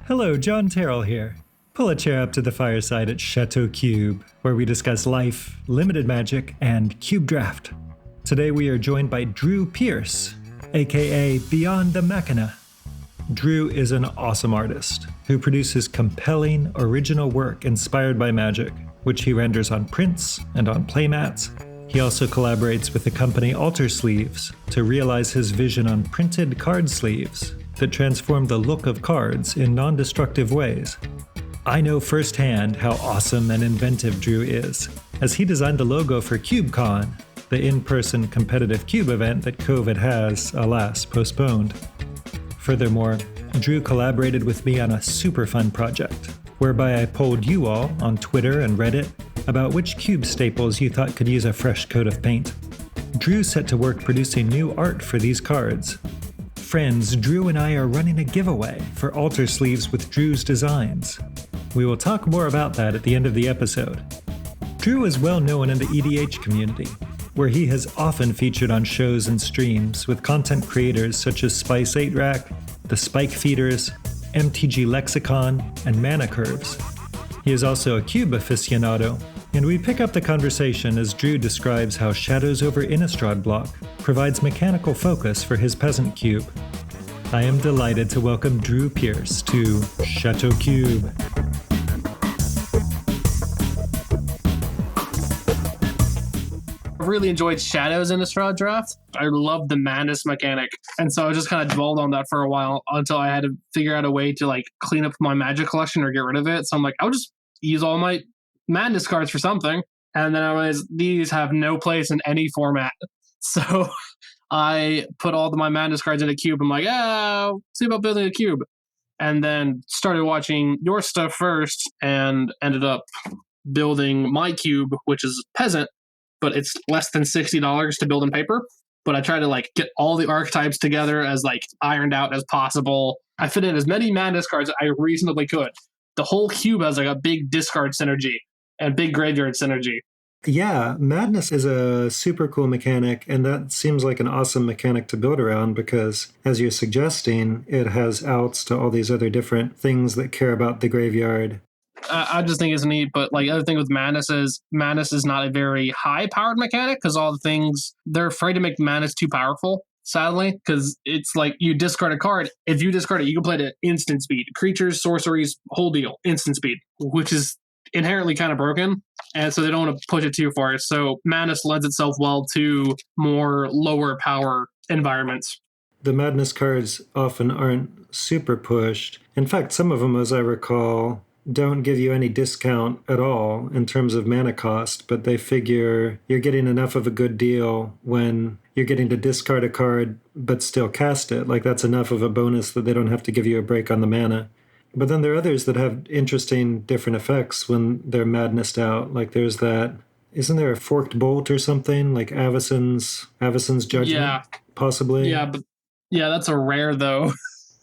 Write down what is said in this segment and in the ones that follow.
Hello, John Terrell here. Pull a chair up to the fireside at Cultic Cube, where we discuss life, limited magic, and cube draft. Today we are joined by Drew Pierce, a.k.a. Beyond the Machina. Drew is an awesome artist who produces compelling, original work inspired by magic, which he renders on prints and on playmats. He also collaborates with the company Alter Sleeves to realize his vision on printed card sleeves that transform the look of cards in non-destructive ways. I know firsthand how awesome and inventive Drew is, as he designed the logo for CubeCon, the in-person competitive cube event that COVID has, alas, postponed. Furthermore, Drew collaborated with me on a super fun project, whereby I polled you all on Twitter and Reddit about which cube staples you thought could use a fresh coat of paint. Drew set to work producing new art for these cards. Friends, Drew and I are running a giveaway for Alter Sleeves with Drew's designs. We will talk more about that at the end of the episode. Drew is well known in the EDH community, where he has often featured on shows and streams with content creators such as Spice 8 Rack, The Spike Feeders, MTG Lexicon, and Mana Curves. He is also a cube aficionado, and we pick up the conversation as Drew describes how Shadows over Innistrad block provides mechanical focus for his peasant cube. I am delighted to welcome Drew Pierce to Cultic Cube. I really enjoyed Shadows in Innistrad draft. I loved the madness mechanic, and so I just kind of dwelled on that for a while until I had to figure out a way to like clean up my magic collection or get rid of it. So I'm like, I'll just use all my madness cards for something, and then I realized these have no place in any format. So I put all my madness cards in a cube. I'm like, see about building a cube, and then started watching your stuff first, and ended up building my cube, which is peasant, but it's less than $60 to build in paper. But I try to like get all the archetypes together as like ironed out as possible. I fit in as many madness cards as I reasonably could. The whole cube has like a big discard synergy and big graveyard synergy. Yeah, Madness is a super cool mechanic, and that seems like an awesome mechanic to build around because, as you're suggesting, it has outs to all these other different things that care about the graveyard. I just think it's neat, but like the other thing with Madness is not a very high-powered mechanic because all the things, they're afraid to make Madness too powerful, sadly, because it's like you discard a card. If you discard it, you can play it at instant speed. Creatures, sorceries, whole deal, instant speed, which is inherently kind of broken, and so they don't want to push it too far. So Madness lends itself well to more lower power environments. The Madness cards often aren't super pushed. In fact, some of them, as I recall, don't give you any discount at all in terms of mana cost, but they figure you're getting enough of a good deal when you're getting to discard a card but still cast it. Like that's enough of a bonus that they don't have to give you a break on the mana. But then there are others that have interesting different effects when they're madnessed out. Like there's that, isn't there a forked bolt or something? Like Avacyn's Judgment? Yeah. Possibly? Yeah, that's a rare though.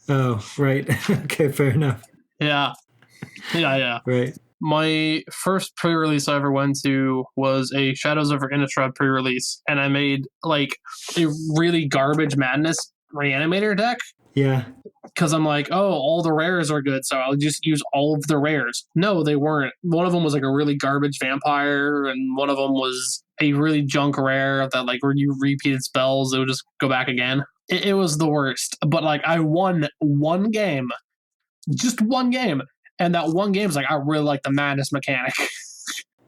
Oh, right. Okay, fair enough. Yeah. Right. My first pre-release I ever went to was a Shadows over Innistrad pre-release, and I made like a really garbage Madness Reanimator deck. Yeah. Because I'm like, all the rares are good, so I'll just use all of the rares. No, they weren't. One of them was like a really garbage vampire, and one of them was a really junk rare that like when you repeated spells, it would just go back again. It was the worst. But like I won one game, just one game. And that one game is like, I really like the madness mechanic.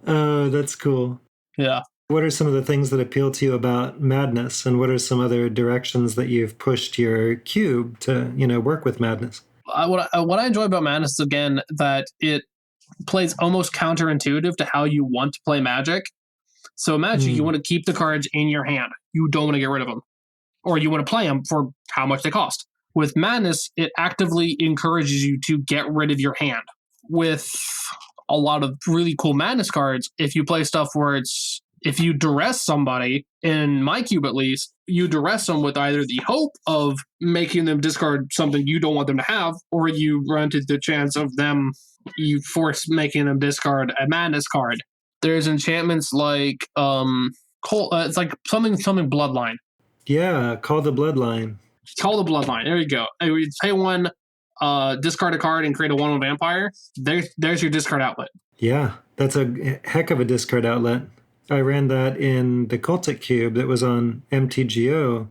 Oh, that's cool. Yeah. What are some of the things that appeal to you about Madness, and what are some other directions that you've pushed your cube to, work with Madness? What I enjoy about Madness is, again, that it plays almost counterintuitive to how you want to play Magic. So Magic, you want to keep the cards in your hand. You don't want to get rid of them. Or you want to play them for how much they cost. With Madness, it actively encourages you to get rid of your hand. With a lot of really cool Madness cards, if you play stuff where if you duress somebody, in my cube at least, you duress them with either the hope of making them discard something you don't want them to have, or you run into the chance of you force making them discard a Madness card. There's enchantments like, it's like something Bloodline. Yeah, Call the Bloodline. Call the Bloodline. There you go. You pay one, discard a card and create a 1/1 vampire. There's your discard outlet. Yeah, that's a heck of a discard outlet. I ran that in the Cultic Cube that was on MTGO,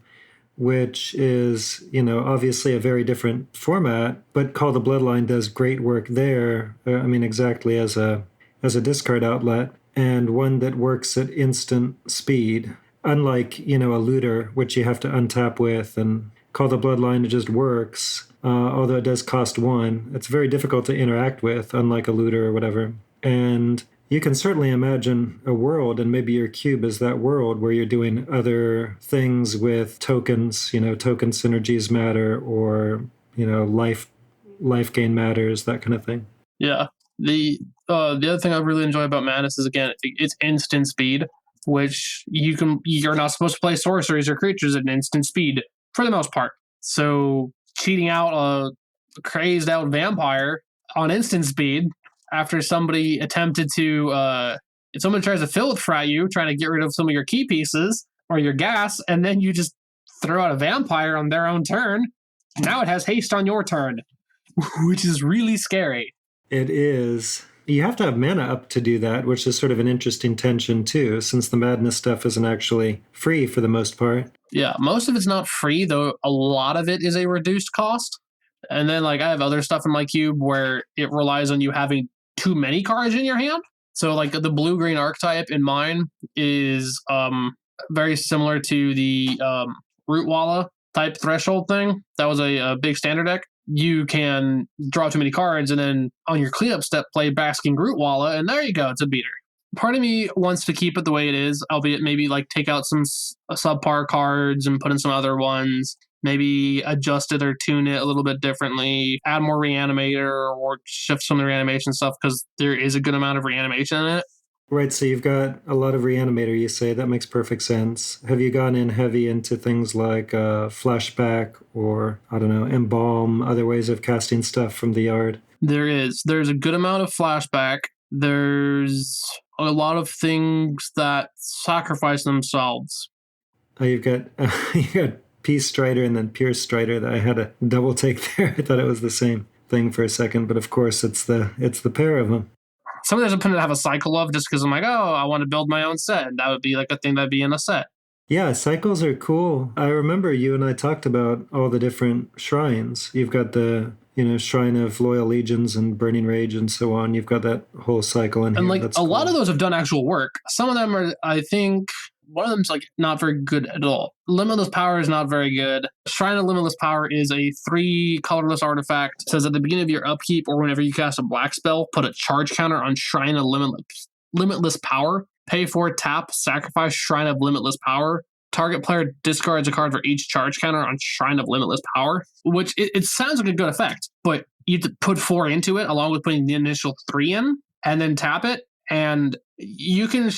which is, obviously a very different format, but Call the Bloodline does great work there. Exactly as a discard outlet, and one that works at instant speed. Unlike, a looter, which you have to untap with, and Call the Bloodline, it just works. Although it does cost 1. It's very difficult to interact with, unlike a looter or whatever. And you can certainly imagine a world, and maybe your cube is that world, where you're doing other things with tokens, token synergies matter, or, life gain matters, that kind of thing. Yeah. The other thing I really enjoy about Madness is, again, it's instant speed, which you're not supposed to play sorceries or creatures at instant speed for the most part. So cheating out a crazed out vampire on instant speed after somebody attempted to if someone tries to filth frat you, trying to get rid of some of your key pieces or your gas, and then you just throw out a vampire on their own turn, now it has haste on your turn, which is really scary. It is. You have to have mana up to do that, which is sort of an interesting tension too, since the Madness stuff isn't actually free for the most part. Yeah, most of it's not free, though a lot of it is a reduced cost. And then, I have other stuff in my cube where it relies on you having too many cards in your hand. So, the blue-green archetype in mine is very similar to the Rootwalla type threshold thing. That was a big standard deck. You can draw too many cards, and then on your cleanup step, play Basking Rootwalla, and there you go, it's a beater. Part of me wants to keep it the way it is, albeit maybe take out some subpar cards and put in some other ones. Maybe adjust it or tune it a little bit differently, add more reanimator or shift some of the reanimation stuff, because there is a good amount of reanimation in it. Right, so you've got a lot of reanimator, you say. That makes perfect sense. Have you gone in heavy into things like flashback or, embalm, other ways of casting stuff from the yard? There's a good amount of flashback. There's a lot of things that sacrifice themselves. Oh, you got Peace Strider and then Pierce Strider. That I had a double take there. I thought it was the same thing for a second, but of course it's the pair of them. Some of those I plan to have a cycle of, just because I'm I want to build my own set. That would be a thing that'd be in a set. Yeah, cycles are cool. I remember you and I talked about all the different shrines. You've got the Shrine of Loyal Legions and Burning Rage and so on. You've got that whole cycle in here. And That's a cool. lot of those have done actual work. Some of them are, I think, one of them's not very good at all. Limitless Power is not very good. Shrine of Limitless Power is a 3 colorless artifact. It says at the beginning of your upkeep or whenever you cast a black spell, put a charge counter on Shrine of Limitless Power. Pay 4, tap, sacrifice Shrine of Limitless Power. Target player discards a card for each charge counter on Shrine of Limitless Power, which it sounds like a good effect, but you have to put 4 into it along with putting the initial 3 in and then tap it. And you can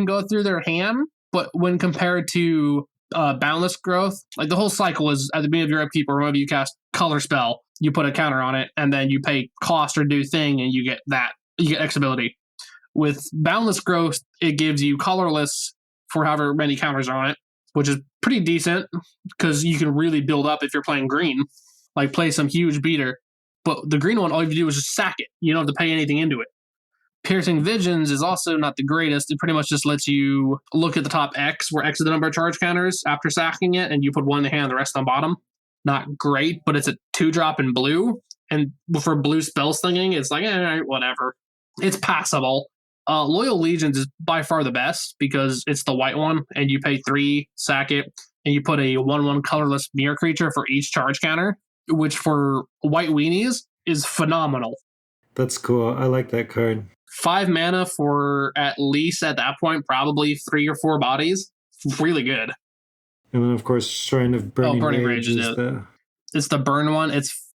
go through their hand, but when compared to Boundless Growth, the whole cycle is at the beginning of your upkeep or whenever you cast Color Spell, you put a counter on it and then you pay cost or do thing and you get X ability. With Boundless Growth, it gives you colorless for however many counters are on it, which is pretty decent because you can really build up if you're playing green, play some huge beater. But the green one, all you have to do is just sack it. You don't have to pay anything into it. Piercing Visions is also not the greatest. It pretty much just lets you look at the top X, where X is the number of charge counters after sacking it, and you put 1 in the hand, the rest on bottom. Not great, but it's a 2-drop in blue. And for blue spell slinging, it's whatever. It's passable. Loyal Legions is by far the best because it's the white one, and you pay 3, sack it, and you put a 1/1 colorless mirror creature for each charge counter, which for white weenies is phenomenal. That's cool. I like that card. 5 mana for at least at that point probably 3 or 4 bodies. Really good. And then of course Shrine of Burning Rage is it's the burn one.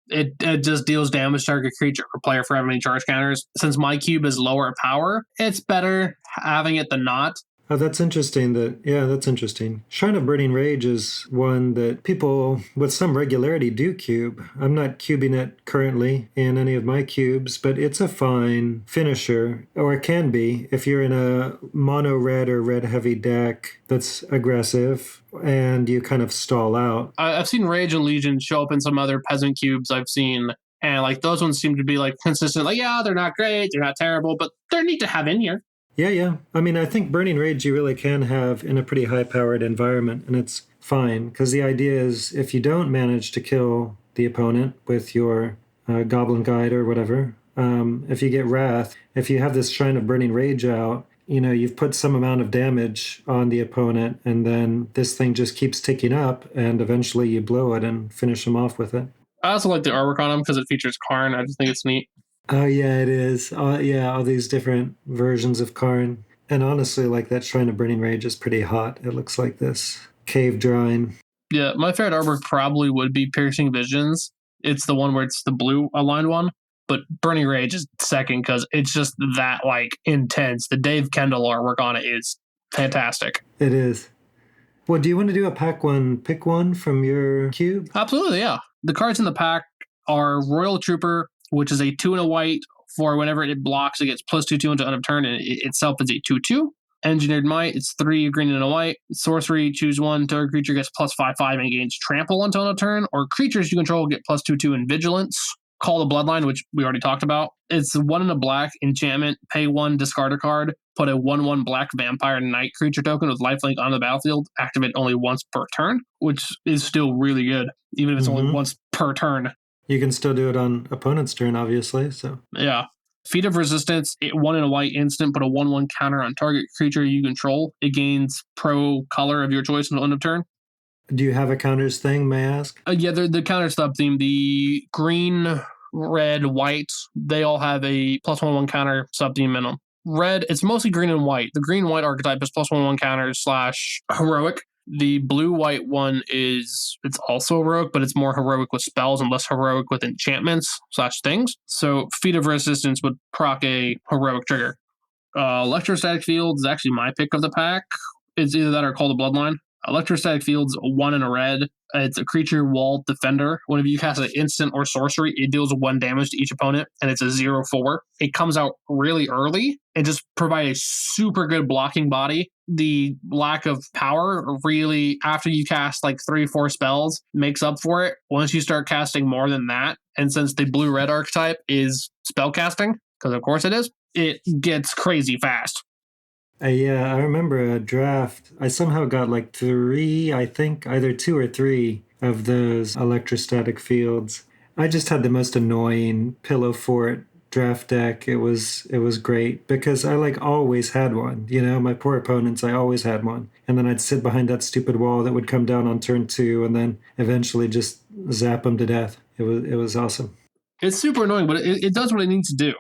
It just deals damage to target creature or player for having any charge counters. Since my cube is lower power, it's better having it than not. Oh, that's interesting. That's interesting. Shrine of Burning Rage is one that people with some regularity do cube. I'm not cubing it currently in any of my cubes, but it's a fine finisher, or it can be if you're in a mono red or red heavy deck that's aggressive and you kind of stall out. I've seen Rage and Legion show up in some other peasant cubes I've seen, and like those ones seem to be like consistent. Like, yeah, they're not great, they're not terrible, but they're neat to have in here. Yeah, yeah. I mean, I think Burning Rage you really can have in a pretty high powered environment, and it's fine because the idea is if you don't manage to kill the opponent with your Goblin Guide or whatever, if you get Wrath, if you have this Shrine of Burning Rage out, you've put some amount of damage on the opponent, and then this thing just keeps ticking up, and eventually you blow it and finish them off with it. I also like the artwork on them because it features Quern. I just think it's neat. Oh yeah, it is. Yeah, all these different versions of Karn. And honestly, like that Shrine of Burning Rage is pretty hot. It looks like this cave drawing. Yeah, my favorite artwork probably would be Piercing Visions. It's the one where it's the blue aligned one. But Burning Rage is second because it's just that like intense. The Dave Kendall artwork on it is fantastic. It is. Well, do you want to do a pack one, pick one from your cube? Absolutely, yeah. The cards in the pack are Royal Trooper, which is a 2 and a white for whenever it blocks, it gets +2/2 until end of turn, and it itself is a 2/2. Engineered Might, it's 3 green and a white. Sorcery, choose one. Target creature gets +5/5 and gains trample until end of turn, or creatures you control get +2/2 in vigilance. Call the Bloodline, which we already talked about. It's 1 and a black enchantment. Pay 1, discard a card. Put a 1/1 black vampire knight creature token with lifelink on the battlefield. Activate only once per turn, which is still really good, even if it's only once per turn. You can still do it on opponent's turn, obviously. So yeah. Feat of Resistance, 1 and a white instant, put a 1/1 counter on target creature you control. It gains pro color of your choice until end of turn. Do you have a counters thing, may I ask? Yeah, the counter sub theme. The green, red, white, they all have a +1/1 counter sub theme in them. Red, it's mostly green and white. The green-white archetype is +1/1 counters / heroic. The blue-white one it's also heroic, but it's more heroic with spells and less heroic with enchantments / things. So Feat of Resistance would proc a heroic trigger. Electrostatic Field is actually my pick of the pack. It's either that or Call the Bloodline. Electrostatic Field's 1 and a red. It's a creature wall defender. Whenever you cast an instant or sorcery, it deals 1 damage to each opponent, and it's a 0/4. It comes out really early and just provide a super good blocking body. The lack of power really, after you cast like 3-4 spells, makes up for it. Once you start casting more than that, and since the blue-red archetype is spell casting, because of course it is, it gets crazy fast. Yeah, I remember a draft. I somehow got like 3, I think, either 2 or 3 of those electrostatic fields. I just had the most annoying pillow fort draft deck. It was great because I like always had one. My poor opponents, I always had one. And then I'd sit behind that stupid wall that would come down on turn 2 and then eventually just zap them to death. It was awesome. It's super annoying, but it does what it needs to do.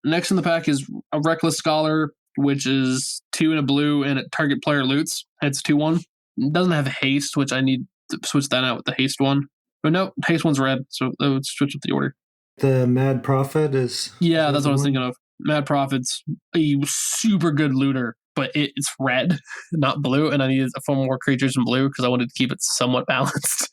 Next in the pack is a Reckless Scholar, which is 2 and a blue and a target player loots. It's 2/1. It doesn't have haste, which I need to switch that out with the haste one. But no, haste one's red, so that would switch up the order. The Mad Prophet is... Yeah, that's what I was thinking of. Mad Prophet's a super good looter, but it's red, not blue, and I needed 4 more creatures in blue because I wanted to keep it somewhat balanced.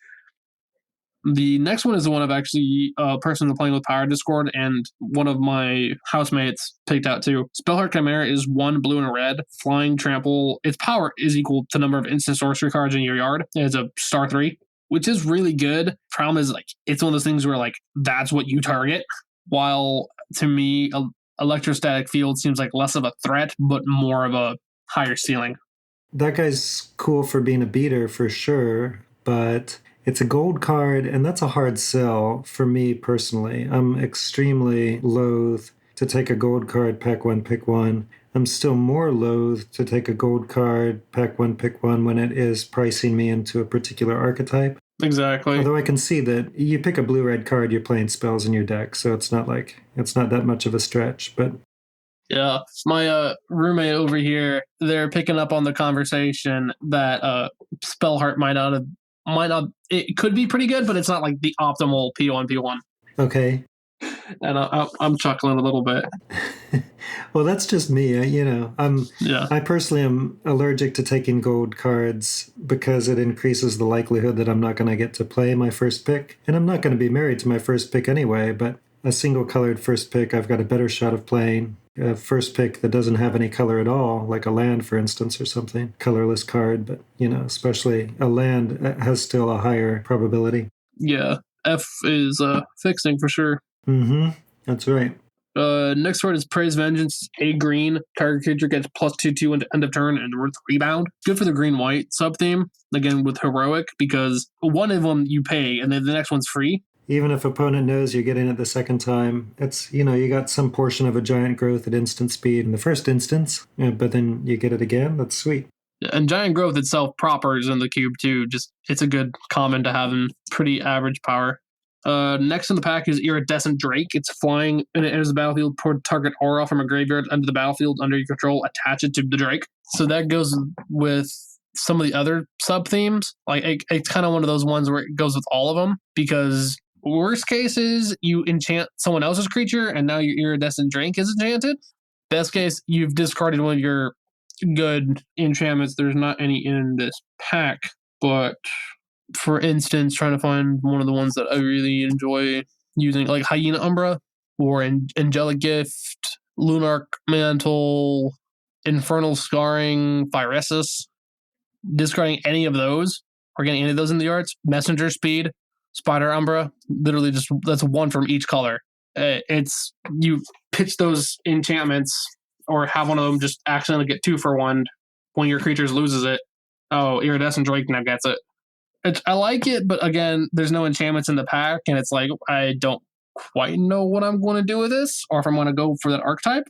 The next one is the one I've actually personally playing with Power Discord, and one of my housemates picked out too. Spellheart Chimera is 1 blue and a red. Flying Trample. Its power is equal to the number of instant sorcery cards in your yard. It's a star 3, which is really good. Problem is, like, it's one of those things where, like, that's what you target. While, to me, Electrostatic Field seems like less of a threat, but more of a higher ceiling. That guy's cool for being a beater, for sure, but... it's a gold card, and that's a hard sell for me personally. I'm extremely loath to take a gold card, pack 1, pick 1. I'm still more loath to take a gold card, pack 1, pick 1 when it is pricing me into a particular archetype. Exactly. Although I can see that you pick a blue-red card, you're playing spells in your deck, so it's not that much of a stretch, but... yeah, my roommate over here, they're picking up on the conversation that Spellheart might not, it could be pretty good, but it's not like the optimal P1. Okay. And I'm chuckling a little bit. Well, that's just me. Yeah. I personally am allergic to taking gold cards because it increases the likelihood that I'm not going to get to play my first pick. And I'm not going to be married to my first pick anyway, but a single colored first pick, I've got a better shot of playing. A first pick that doesn't have any color at all, like a land, for instance, or something, colorless card, but, especially a land has still a higher probability. Yeah. F is fixing for sure. Mm-hmm. That's right. Next word is Praise Vengeance. A green. Target creature gets +2/2 into end of turn and worth rebound. Good for the green-white sub-theme. Again, with Heroic, because one of them you pay and then the next one's free. Even if opponent knows you're getting it the second time, it's, you got some portion of a giant growth at instant speed in the first instance, but then you get it again. That's sweet. And Giant Growth itself proper is in the cube too. Just it's a good common to have in pretty average power. Next in the pack is Iridescent Drake. It's flying and it enters the battlefield. Put target aura from a graveyard under the battlefield under your control. Attach it to the Drake. So that goes with some of the other sub themes. Like it's kind of one of those ones where it goes with all of them, because worst case is you enchant someone else's creature and now your Iridescent Drake is enchanted. Best case, you've discarded one of your good enchantments. There's not any in this pack, but for instance, trying to find one of the ones that I really enjoy using, like Hyena Umbra or Angelic Gift, Lunarch Mantle, Infernal Scarring, Phyrexian. Discarding any of those or getting any of those in the yards. Messenger Speed, Spider Umbra, literally just that's one from each color. It's you pitch those enchantments or have one of them just accidentally get 2 for 1 when your creature loses it. Oh, Iridescent Drake now gets it. I like it, but again, there's no enchantments in the pack, and it's like I don't quite know what I'm going to do with this, or if I'm going to go for that archetype.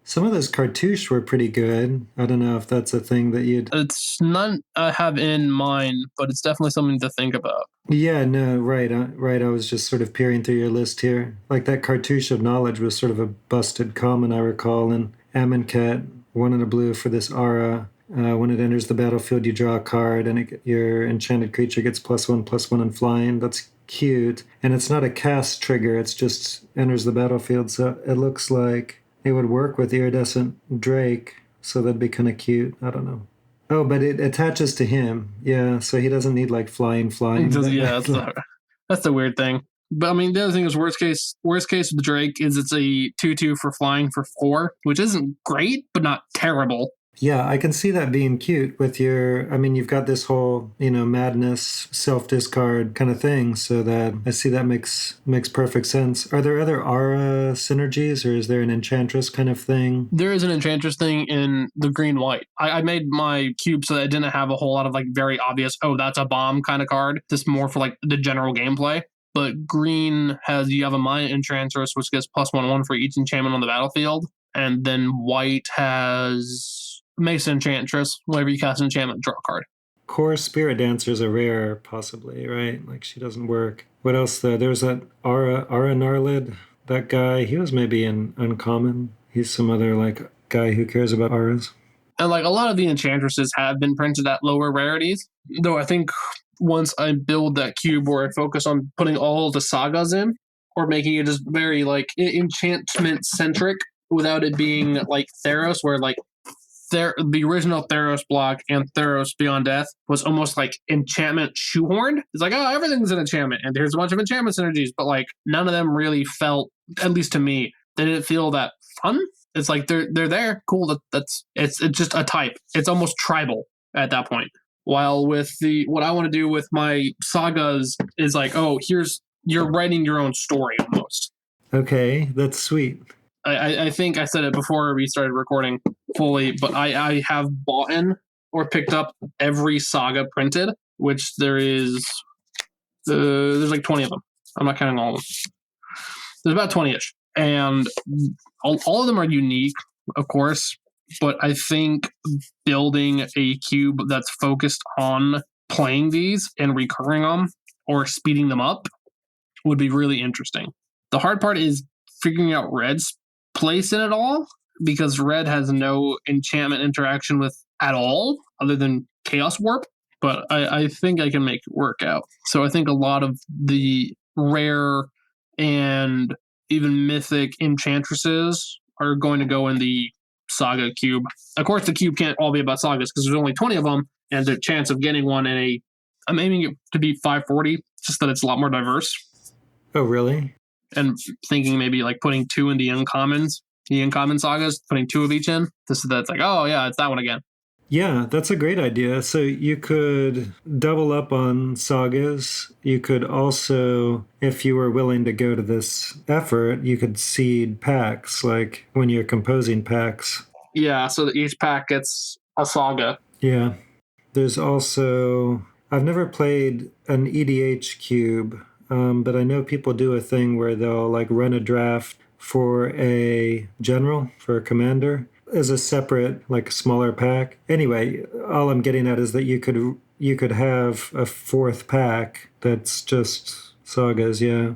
Some of those cartouches were pretty good. I don't know if that's a thing that you'd... It's none I have in mind, but it's definitely something to think about. Yeah, no, right. Right. I was just sort of peering through your list here. Like that cartouche of knowledge was sort of a busted common, I recall, and Amonkhet, 1 and a blue for this aura. When it enters the battlefield, you draw a card, and your enchanted creature gets +1/+1 and flying. That's cute. And it's not a cast trigger, it's just enters the battlefield. So it looks like it would work with Iridescent Drake, so that'd be kind of cute. I don't know. Oh, but it attaches to him. Yeah, so he doesn't need like flying. Yeah, that's the weird thing. But I mean, the other thing is worst case with the Drake is it's a 2/2 for flying for 4, which isn't great, but not terrible. Yeah, I can see that being cute with you've got this whole, madness, self-discard kind of thing, so that I see that makes perfect sense. Are there other aura synergies, or is there an enchantress kind of thing? There is an enchantress thing in the green-white. I made my cube so that it didn't have a whole lot of like very obvious, oh, that's a bomb kind of card. This more for like the general gameplay. But green you have a Maya Enchantress, which gets +1/1 for each enchantment on the battlefield. And then white makes an Enchantress. Whenever you cast an enchantment, draw a card. Core Spirit Dancer is a rare, possibly, right? Like, she doesn't work. What else, though? There's that Aura Narlid. That guy, he was maybe an uncommon. He's some other, like, guy who cares about auras. And, like, a lot of the Enchantresses have been printed at lower rarities. Though I think once I build that cube where I focus on putting all the sagas in, or making it just very, like, enchantment-centric, without it being like Theros, where like the original Theros block and Theros Beyond Death was almost like enchantment shoehorned. It's like, oh, everything's an enchantment, and there's a bunch of enchantment synergies, but like none of them really felt, at least to me, they didn't feel that fun. It's like they're there, cool. It's just a type. It's almost tribal at that point. While with what I want to do with my sagas is like, oh, you're writing your own story almost. Okay, that's sweet. I think I said it before we started recording fully, but I have bought in or picked up every saga printed, which there's like 20 of them. I'm not counting all of them. There's about 20-ish. And all of them are unique, of course, but I think building a cube that's focused on playing these and recurring them or speeding them up would be really interesting. The hard part is figuring out Red's place in it all, because Red has no enchantment interaction with at all other than Chaos Warp, but I think I can make it work out. So I think a lot of the rare and even mythic enchantresses are going to go in the saga cube. Of course, the cube can't all be about sagas because there's only 20 of them, and the chance of getting one I'm aiming it to be 540, just that it's a lot more diverse. Oh, really? And thinking maybe like putting 2 in the uncommon sagas, putting 2 of each in. This is that's like, oh yeah, it's that one again. Yeah, that's a great idea. So you could double up on sagas. You could also, if you were willing to go to this effort, you could seed packs, like when you're composing packs. Yeah, so that each pack gets a saga. Yeah. There's also, I've never played an EDH cube, but I know people do a thing where they'll like run a draft for a general, for a commander, as a separate, like smaller pack. Anyway, all I'm getting at is that you could have a 4th pack that's just sagas. Yeah.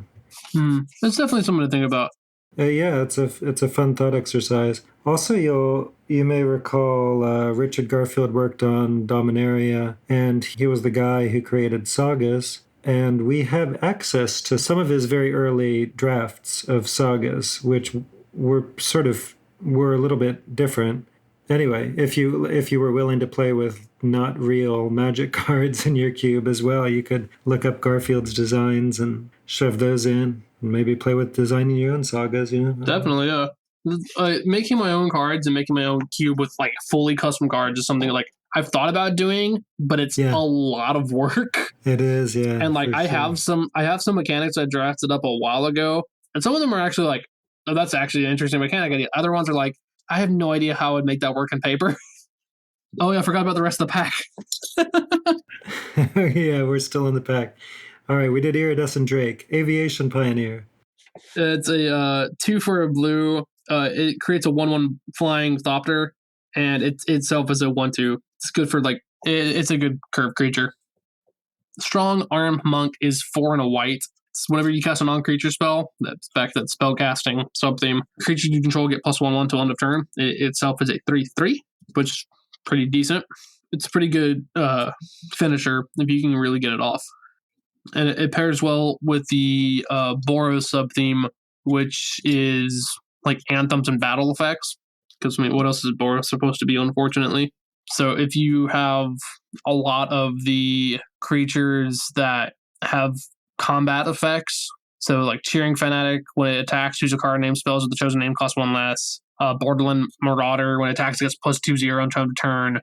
That's definitely something to think about. Yeah, it's a fun thought exercise. Also, you may recall Richard Garfield worked on Dominaria, and he was the guy who created sagas. And we have access to some of his very early drafts of sagas, which were a little bit different. Anyway, if you were willing to play with not real magic cards in your cube as well, you could look up Garfield's designs and shove those in, and maybe play with designing your own sagas. Definitely, yeah. Making my own cards and making my own cube with like fully custom cards is something like I've thought about doing, but it's a lot of work. It is, yeah. And like I have some mechanics I drafted up a while ago, and some of them are actually like, oh, that's actually an interesting mechanic. And the other ones are like, I have no idea how I'd make that work in paper. Oh yeah, I forgot about the rest of the pack. Yeah, we're still in the pack. All right, we did Iridescent Drake, Aviation Pioneer. It's a 2 for a blue. It creates a 1/1 flying Thopter, and it itself is a 1/2. It's good for like it's a good curve creature. Strong Arm Monk is 4 and a white. It's whenever you cast a non-creature spell, that's back to that spell casting sub-theme. Creature you control get +1/1 till end of turn. It itself is a 3/3, which is pretty decent. It's a pretty good finisher if you can really get it off. And it pairs well with the Boros sub-theme, which is like anthems and battle effects. Because, I mean, what else is Boros supposed to be, unfortunately? So if you have a lot of the creatures that have combat effects, so like Cheering Fanatic, when it attacks, choose a card, name spells with the chosen name, cost 1 less. Borderland Marauder, when it attacks, it gets +2/0 on turn.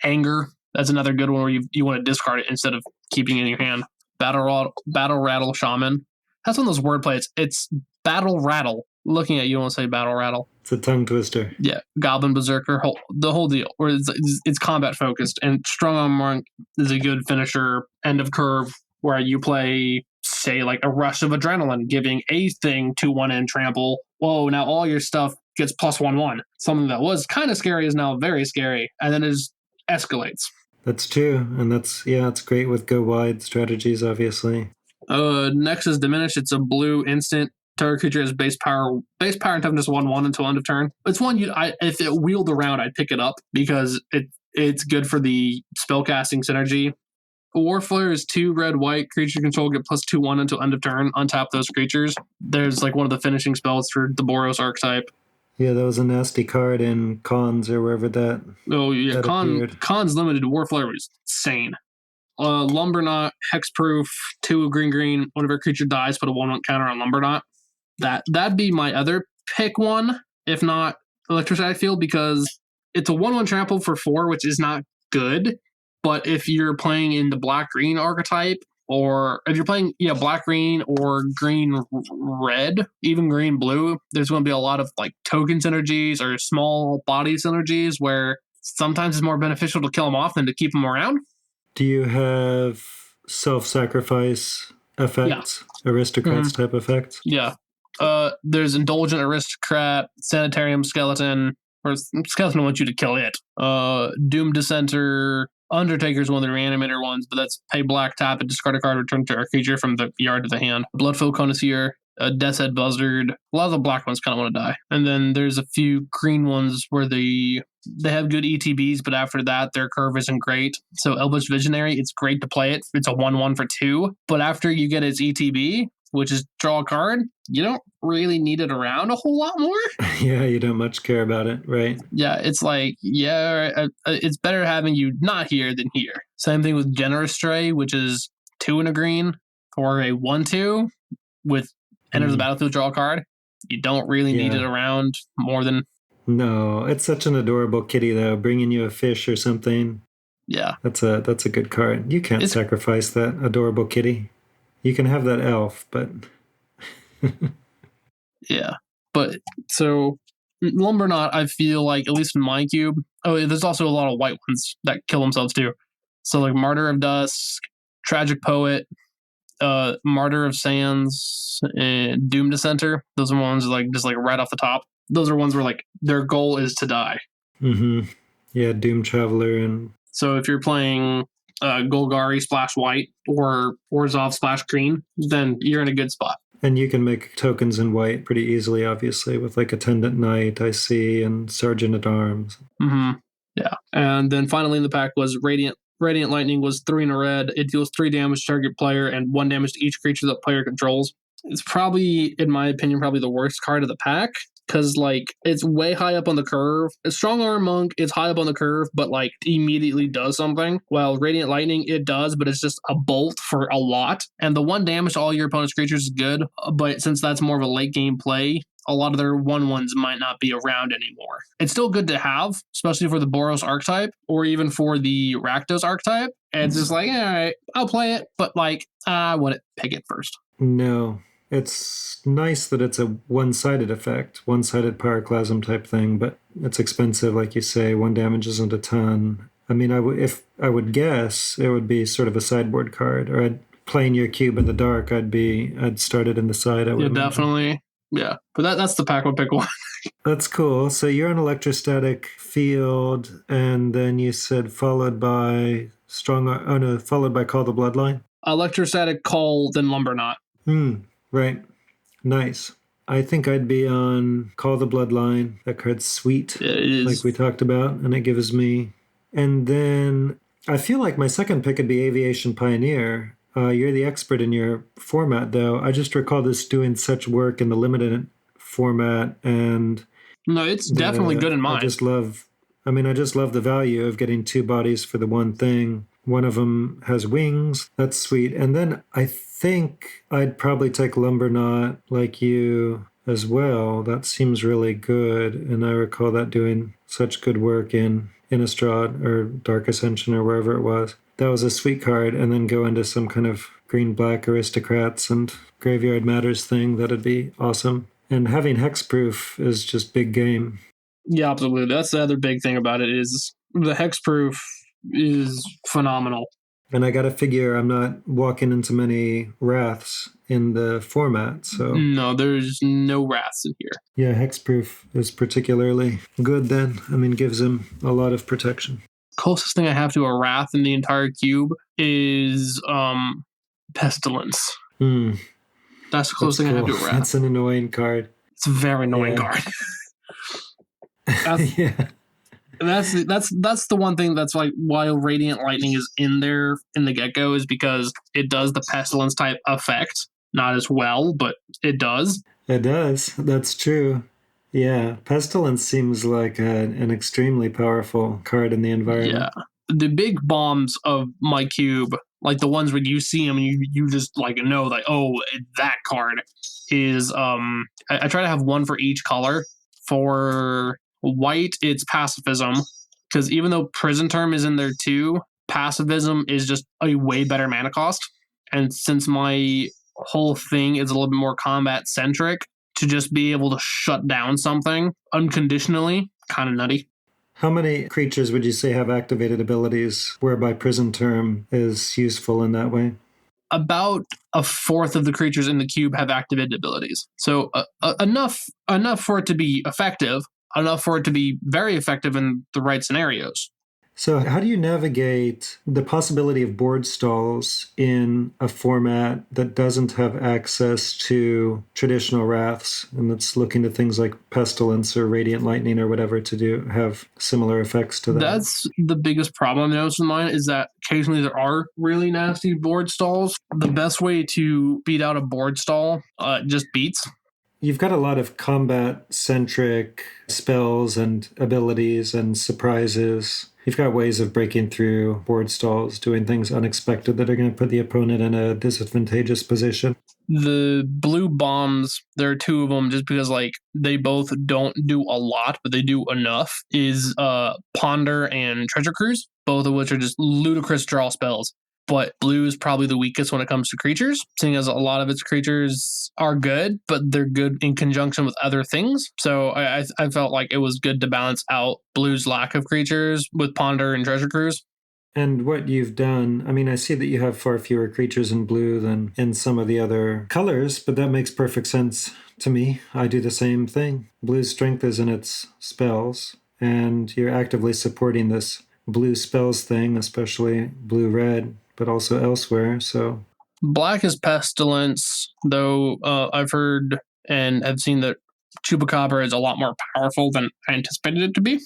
Anger, that's another good one where you want to discard it instead of keeping it in your hand. Battle Rattle Shaman. That's one of those wordplays. It's Battle Rattle. Looking at you, don't say Battle Rattle. It's a tongue twister. Yeah, Goblin Berserker, the whole deal. Where it's combat focused, and Strong Arm Monk is a good finisher, end of curve, where you play, say, like a Rush of Adrenaline, giving a thing 2/1 and trample. Whoa, now all your stuff gets +1/1. Something that was kind of scary is now very scary, and then it just escalates. That's true, and it's great with go wide strategies, obviously. Next is Diminish. It's a blue instant. Target creature has base power and toughness 1/1 until end of turn. It's one if it wheeled around, I'd pick it up because it's good for the spellcasting synergy. Warflare is 2 red-white. Creature control get +2/1 until end of turn. Untap those creatures. There's like one of the finishing spells for the Boros archetype. Yeah, that was a nasty card in Cons or wherever that. Oh yeah, Cons limited. Warflare was insane. Lumberknot, hexproof, 2 green. Whenever a creature dies, put a 1/1 counter on Lumberknot. That'd be my other pick one, if not Electrostatic Field, because it's a 1/1 trample for 4, which is not good. But if you're playing in the black-green archetype, or if you're playing black-green or green-red, even green-blue, there's going to be a lot of like token synergies or small body synergies where sometimes it's more beneficial to kill them off than to keep them around. Do you have self-sacrifice effects? Yeah. Aristocrats type effects? Yeah. There's Indulgent Aristocrat, Sanitarium Skeleton, or Skeleton wants you to kill it. Doom Dissenter, Undertaker's one of the reanimator ones, but that's pay black, tap and discard a card, return to a creature from the yard to the hand. Bloodful Connoisseur, Death's Head Buzzard. A lot of the black ones kind of want to die. And then there's a few green ones where they have good ETBs, but after that, their curve isn't great. So Elvish Visionary, it's great to play it. It's a 1/1 for 2. But after you get its ETB, which is draw a card, you don't really need it around a whole lot more. Yeah, you don't much care about it, right? Yeah, it's like, it's better having you not here than here. Same thing with Generous Stray, which is 2 and a green for a 1/2 with enter the battlefield, draw a card. You don't really need it around more than... No, it's such an adorable kitty, though. Bringing you a fish or something. Yeah. That's a good card. You can't sacrifice that adorable kitty. You can have that elf, but... Yeah. But, so, Lumberknot, I feel like, at least in my cube... Oh, there's also a lot of white ones that kill themselves, too. So, like, Martyr of Dusk, Tragic Poet, Martyr of Sands, and Doom Dissenter. Those are ones, like, just, like, right off the top. Those are ones where, like, their goal is to die. Mm-hmm. Yeah, Doom Traveler and... So if you're playing Golgari splash white or Orzhov splash green, then you're in a good spot. And you can make tokens in white pretty easily, obviously, with like Attendant Knight, I see, and Sergeant at Arms. Mm-hmm. Yeah. And then finally in the pack was Radiant. Radiant Lightning was 3 in a red. It deals 3 damage to target player and 1 damage to each creature that player controls. It's probably, in my opinion, probably the worst card of the pack. Because, like, it's way high up on the curve. A Strong Arm Monk is high up on the curve, but, like, immediately does something. While Radiant Lightning, it does, but it's just a bolt for a lot. And the 1 damage to all your opponent's creatures is good, but since that's more of a late game play, a lot of their 1/1s might not be around anymore. It's still good to have, especially for the Boros archetype, or even for the Rakdos archetype. And it's just like, all right, I'll play it, but, like, I wouldn't pick it first. No. It's nice that it's a one-sided effect, one-sided pyroclasm type thing, but it's expensive, like you say. 1 damage isn't a ton. I mean, if I would guess, it would be sort of a sideboard card, or I'd playing your cube in the dark. I'd start it in the side. Yeah, definitely. Yeah, but that's the pack would pick one. That's cool. So you're an electrostatic field, and then you said followed by Call the Bloodline. Electrostatic Call, then Lumberknot. Right. Nice. I think I'd be on Call the Bloodline. That card's sweet, like we talked about, and it gives me... And then I feel like my second pick would be Aviation Pioneer. You're the expert in your format, though. I just recall this doing such work in the limited format, and... No, it's definitely good in mine. I just love the value of getting 2 bodies for the one thing. One of them has wings. That's sweet. And then I think I'd probably take Lumberknot like you as well. That seems really good. And I recall that doing such good work in Innistrad or Dark Ascension or wherever it was. That was a sweet card. And then go into some kind of green-black aristocrats and Graveyard Matters thing. That'd be awesome. And having hexproof is just big game. Yeah, absolutely. That's the other big thing about it is the hexproof is phenomenal. And I got to figure I'm not walking into many wraths in the format, so... No, there's no wraths in here. Yeah, hexproof is particularly good then. I mean, gives him a lot of protection. Closest thing I have to a wrath in the entire cube is Pestilence. That's the closest thing I have to a wrath. That's an annoying card. It's a very annoying card. Yeah. That's the one thing that's like why Radiant Lightning is in there in the get-go is because it does the Pestilence type effect. Not as well, but it does. It does. That's true. Yeah. Pestilence seems like an extremely powerful card in the environment. Yeah. The big bombs of my cube, like the ones when you see them and you just like know like, oh, that card is I try to have one for each color. For white, it's Pacifism, because even though Prison Term is in there too, Pacifism is just a way better mana cost. And since my whole thing is a little bit more combat centric, to just be able to shut down something unconditionally, kind of nutty. How many creatures would you say have activated abilities whereby Prison Term is useful in that way? About a fourth of the creatures in the cube have activated abilities. So enough for it to be effective, enough for it to be very effective in the right scenarios. So, how do you navigate the possibility of board stalls in a format that doesn't have access to traditional wraths and that's looking to things like Pestilence or Radiant Lightning or whatever to have similar effects to that? That's the biggest problem I noticed in mine is that occasionally there are really nasty board stalls. The best way to beat out a board stall just beats. You've got a lot of combat-centric spells and abilities and surprises. You've got ways of breaking through board stalls, doing things unexpected that are going to put the opponent in a disadvantageous position. The blue bombs, there are two of them just because like they both don't do a lot, but they do enough, is Ponder and Treasure Cruise, both of which are just ludicrous draw spells. But blue is probably the weakest when it comes to creatures, seeing as a lot of its creatures are good, but they're good in conjunction with other things. So I felt like it was good to balance out blue's lack of creatures with Ponder and Treasure Cruise. And what you've done, I mean, I see that you have far fewer creatures in blue than in some of the other colors, but that makes perfect sense to me. I do the same thing. Blue's strength is in its spells, and you're actively supporting this blue spells thing, especially blue-red, but also elsewhere, so... Black is Pestilence, though I've heard and have seen that Chupacabra is a lot more powerful than I anticipated it to be.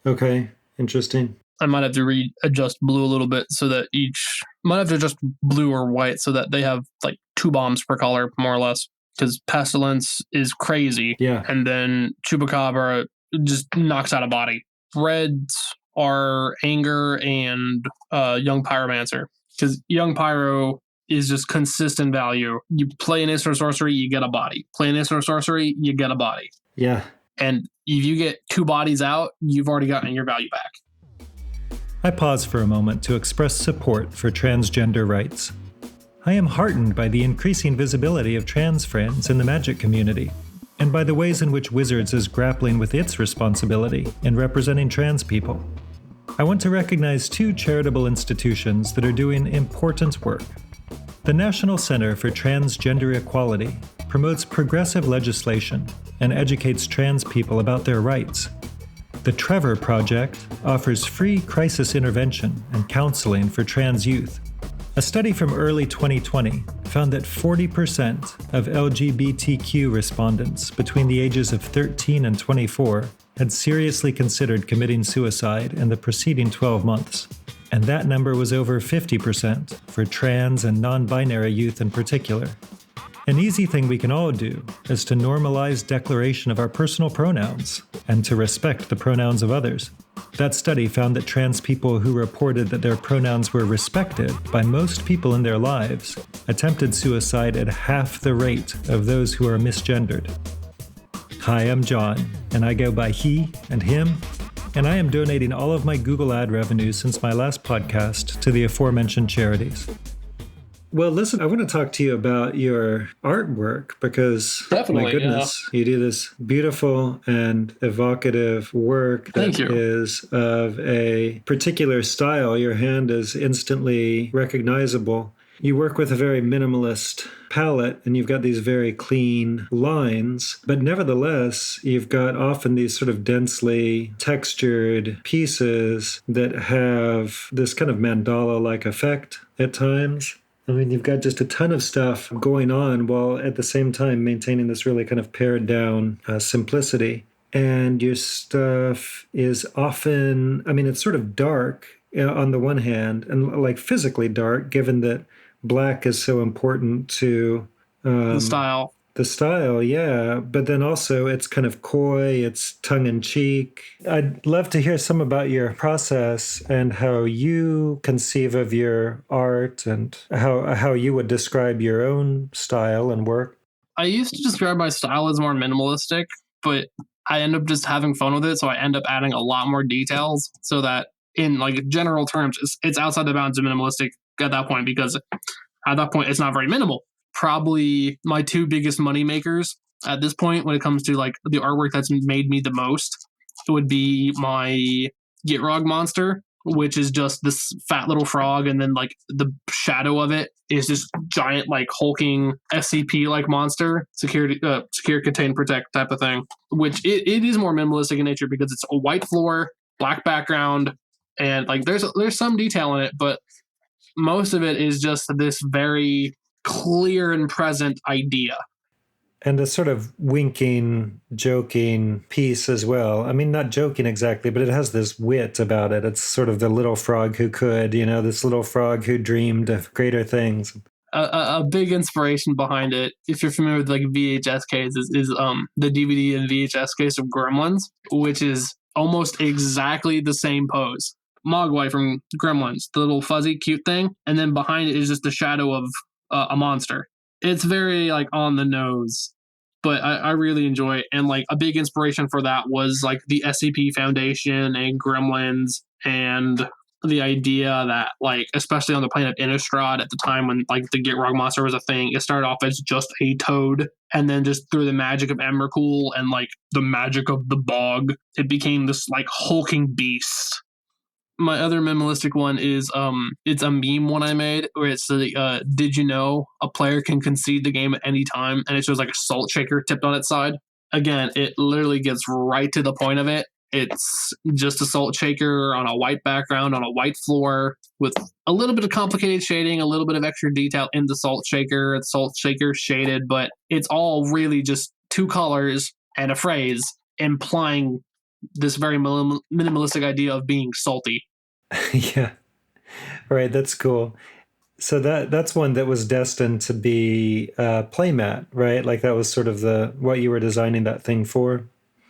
Okay, interesting. I might have to readjust blue a little bit so that might have to adjust blue or white so that they have like 2 bombs per color, more or less. Because Pestilence is crazy. Yeah. And then Chupacabra just knocks out a body. Reds are Anger and Young Pyromancer. Because Young Pyro is just consistent value. You play an instant sorcery, you get a body. Play an instant sorcery, you get a body. Yeah. And if you get 2 bodies out, you've already gotten your value back. I pause for a moment to express support for transgender rights. I am heartened by the increasing visibility of trans friends in the Magic community, and by the ways in which Wizards is grappling with its responsibility in representing trans people. I want to recognize 2 charitable institutions that are doing important work. The National Center for Transgender Equality promotes progressive legislation and educates trans people about their rights. The Trevor Project offers free crisis intervention and counseling for trans youth. A study from early 2020 found that 40% of LGBTQ respondents between the ages of 13 and 24 had seriously considered committing suicide in the preceding 12 months. And that number was over 50% for trans and non-binary youth in particular. An easy thing we can all do is to normalize declaration of our personal pronouns and to respect the pronouns of others. That study found that trans people who reported that their pronouns were respected by most people in their lives attempted suicide at half the rate of those who are misgendered. Hi, I'm John, and I go by he and him, and I am donating all of my Google ad revenues since my last podcast to the aforementioned charities. Well, listen, I want to talk to you about your artwork because, Definitely, my goodness, you do this beautiful and evocative work that is of a particular style. Your hand is instantly recognizable. You work with a very minimalist palette and you've got these very clean lines, but nevertheless, you've got often these sort of densely textured pieces that have this kind of mandala-like effect at times. I mean, you've got just a ton of stuff going on while at the same time maintaining this really kind of pared down simplicity. And your stuff is often, I mean, it's sort of dark on the one hand and like physically dark, given that black is so important to the style. The style, yeah. But then also it's kind of coy, it's tongue-in-cheek. I'd love to hear some about your process and how you conceive of your art and how you would describe your own style and work. I used to describe my style as more minimalistic, but I end up just having fun with it, so I end up adding a lot more details so that in like general terms, it's outside the bounds of minimalistic at that point, because at that point, it's not very minimal. Probably my 2 biggest money makers at this point when it comes to like the artwork that's made me the most, it would be my Gitrog monster, which is just this fat little frog, and then like the shadow of it is this giant like hulking SCP like monster, secure, contain, protect type of thing, which it is more minimalistic in nature because it's a white floor, black background, And like there's some detail in it, but most of it is just this very clear and present idea. And a sort of winking, joking piece as well. I mean, not joking exactly, but it has this wit about it. It's sort of the little frog who could, this little frog who dreamed of greater things. A big inspiration behind it, if you're familiar with like VHS cases, is the DVD and VHS case of Gremlins, which is almost exactly the same pose. Mogwai from Gremlins, the little fuzzy cute thing, and then behind it is just the shadow of a monster. It's very like on the nose, but I really enjoy it. And like a big inspiration for that was like the SCP Foundation and Gremlins, and the idea that like, especially on the planet Innistrad at the time when like the Gitrog monster was a thing, it started off as just a toad, and then just through the magic of Emrakul and like the magic of the bog, it became this like hulking beast. My other minimalistic one is it's a meme one I made where it's the did you know a player can concede the game at any time, and it shows like a salt shaker tipped on its side. Again, it literally gets right to the point of it. It's just a salt shaker on a white background on a white floor with a little bit of complicated shading, a little bit of extra detail in the salt shaker. It's salt shaker shaded, but it's all really just two colors and a phrase implying this very minimalistic idea of being salty. Yeah. Right. That's cool. So that's one that was destined to be a playmat, right? Like that was sort of what you were designing that thing for.